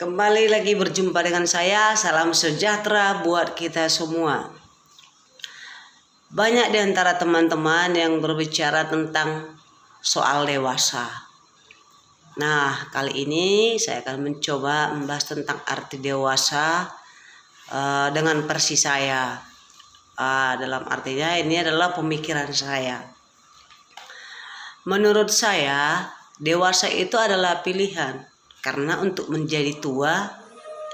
Kembali lagi berjumpa dengan saya. Salam sejahtera buat kita semua. Banyak di antara teman-teman yang berbicara tentang soal dewasa. Nah, kali ini saya akan mencoba membahas tentang arti dewasa dengan versi saya. Dalam artinya ini adalah pemikiran saya. Menurut saya, dewasa itu adalah pilihan. Karena untuk menjadi tua,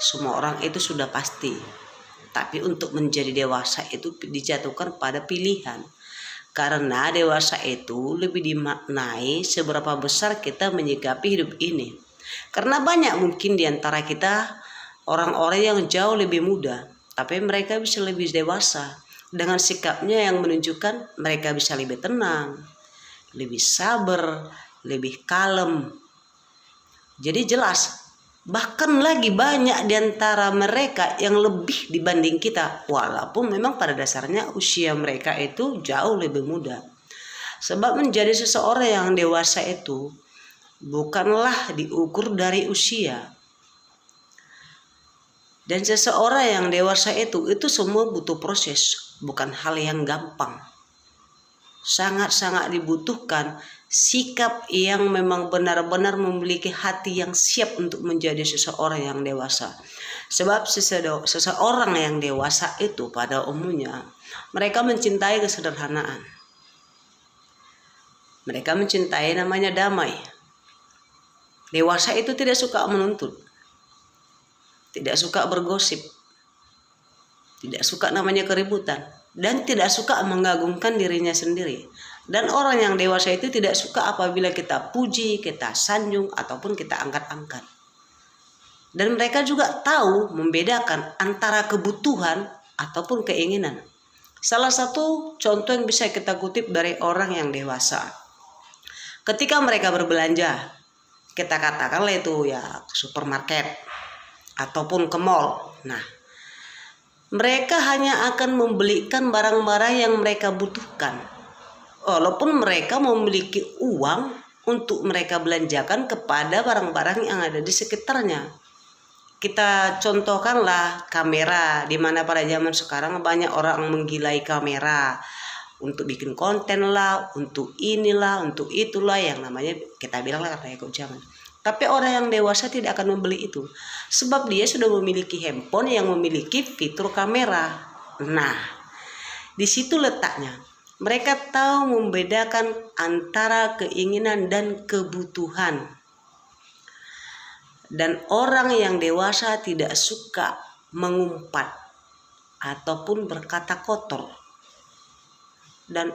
semua orang itu sudah pasti. Tapi untuk menjadi dewasa itu dijatuhkan pada pilihan. Karena dewasa itu lebih dimaknai seberapa besar kita menyikapi hidup ini. Karena banyak mungkin di antara kita orang-orang yang jauh lebih muda, tapi mereka bisa lebih dewasa. Dengan sikapnya yang menunjukkan mereka bisa lebih tenang, lebih sabar, lebih kalem. Jadi jelas, bahkan lagi banyak di antara mereka yang lebih dibanding kita. Walaupun memang pada dasarnya usia mereka itu jauh lebih muda. Sebab menjadi seseorang yang dewasa itu bukanlah diukur dari usia. Dan seseorang yang dewasa itu semua butuh proses, bukan hal yang gampang. Sangat-sangat dibutuhkan sikap yang memang benar-benar memiliki hati yang siap untuk menjadi seseorang yang dewasa. Sebab seseorang yang dewasa itu pada umumnya mereka mencintai kesederhanaan. Mereka mencintai namanya damai. Dewasa itu tidak suka menuntut, tidak suka bergosip, tidak suka namanya keributan, dan tidak suka mengagungkan dirinya sendiri. Dan orang yang dewasa itu tidak suka apabila kita puji, kita sanjung, ataupun kita angkat-angkat. Dan mereka juga tahu membedakan antara kebutuhan ataupun keinginan. Salah satu contoh yang bisa kita kutip dari orang yang dewasa. Ketika mereka berbelanja, kita katakanlah itu ya ke supermarket ataupun ke mall. Nah, mereka hanya akan membelikan barang-barang yang mereka butuhkan. Walaupun mereka memiliki uang untuk mereka belanjakan kepada barang-barang yang ada di sekitarnya. Kita contohkanlah kamera, di mana pada zaman sekarang banyak orang menggilai kamera. Untuk bikin konten lah, untuk inilah, untuk itulah, yang namanya kita bilang lah karena ikut zaman. Tapi orang yang dewasa tidak akan membeli itu. Sebab dia sudah memiliki handphone yang memiliki fitur kamera. Nah, di situ letaknya. Mereka tahu membedakan antara keinginan dan kebutuhan. Dan orang yang dewasa tidak suka mengumpat ataupun berkata kotor. Dan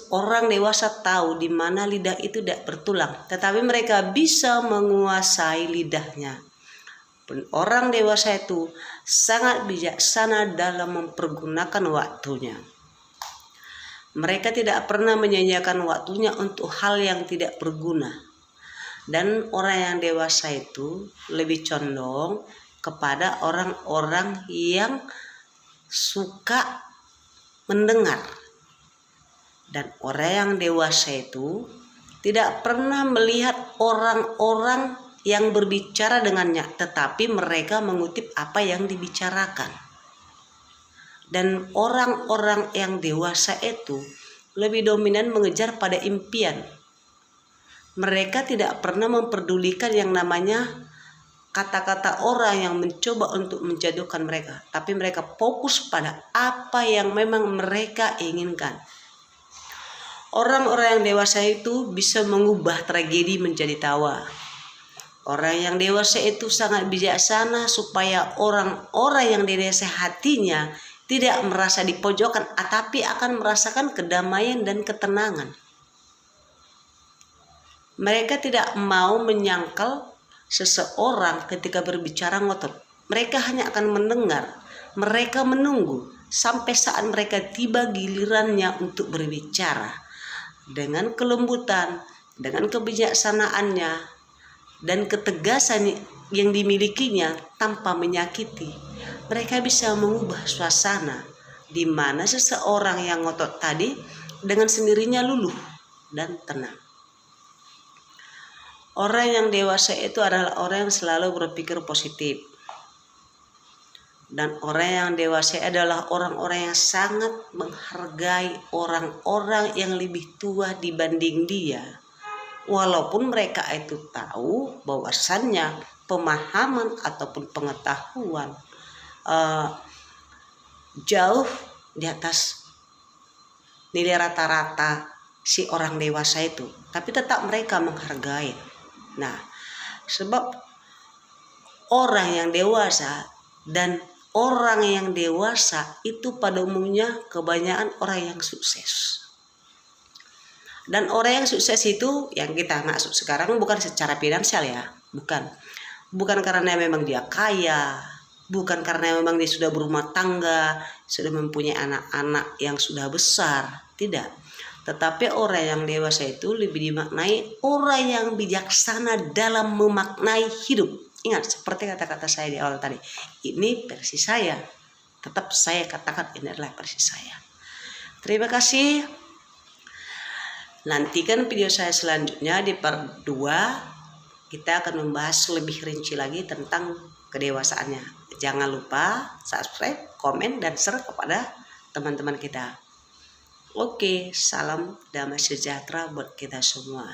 orang dewasa tahu di mana lidah itu tidak bertulang, tetapi mereka bisa menguasai lidahnya. Orang dewasa itu sangat bijaksana dalam mempergunakan waktunya. Mereka tidak pernah menyanyiakan waktunya untuk hal yang tidak berguna. Dan orang yang dewasa itu lebih condong kepada orang-orang yang suka mendengar. Dan orang yang dewasa itu tidak pernah melihat orang-orang yang berbicara dengannya, tetapi mereka mengutip apa yang dibicarakan. Dan orang-orang yang dewasa itu lebih dominan mengejar pada impian. Mereka tidak pernah memperdulikan yang namanya kata-kata orang yang mencoba untuk menjatuhkan mereka. Tapi mereka fokus pada apa yang memang mereka inginkan. Orang-orang yang dewasa itu bisa mengubah tragedi menjadi tawa. Orang yang dewasa itu sangat bijaksana supaya orang-orang yang dewasa hatinya tidak merasa dipojokkan, tapi akan merasakan kedamaian dan ketenangan. Mereka tidak mau menyangkal seseorang ketika berbicara ngotot. Mereka hanya akan mendengar. Mereka menunggu sampai saat mereka tiba gilirannya untuk berbicara. Dengan kelembutan, dengan kebijaksanaannya, dan ketegasan yang dimilikinya tanpa menyakiti, mereka bisa mengubah suasana di mana seseorang yang ngotot tadi dengan sendirinya luluh dan tenang. Orang yang dewasa itu adalah orang yang selalu berpikir positif. Dan orang yang dewasa adalah orang-orang yang sangat menghargai orang-orang yang lebih tua dibanding dia. Walaupun mereka itu tahu bahwasannya pemahaman ataupun pengetahuan jauh di atas nilai rata-rata si orang dewasa itu, tapi tetap mereka menghargai. Nah, sebab orang yang dewasa dan orang yang dewasa itu pada umumnya kebanyakan orang yang sukses. Dan orang yang sukses itu yang kita maksud sekarang bukan secara finansial ya, bukan karena memang dia kaya, bukan karena memang dia sudah berumah tangga, sudah mempunyai anak-anak yang sudah besar, tidak. Tetapi orang yang dewasa itu lebih dimaknai orang yang bijaksana dalam memaknai hidup. Ingat seperti kata-kata saya di awal tadi, ini versi saya, tetap saya katakan ini adalah versi saya. Terima kasih. Nantikan video saya selanjutnya di part 2. Kita akan membahas lebih rinci lagi tentang kedewasaannya. Jangan lupa subscribe, komen, dan share kepada teman-teman kita. Oke, salam damai sejahtera buat kita semua.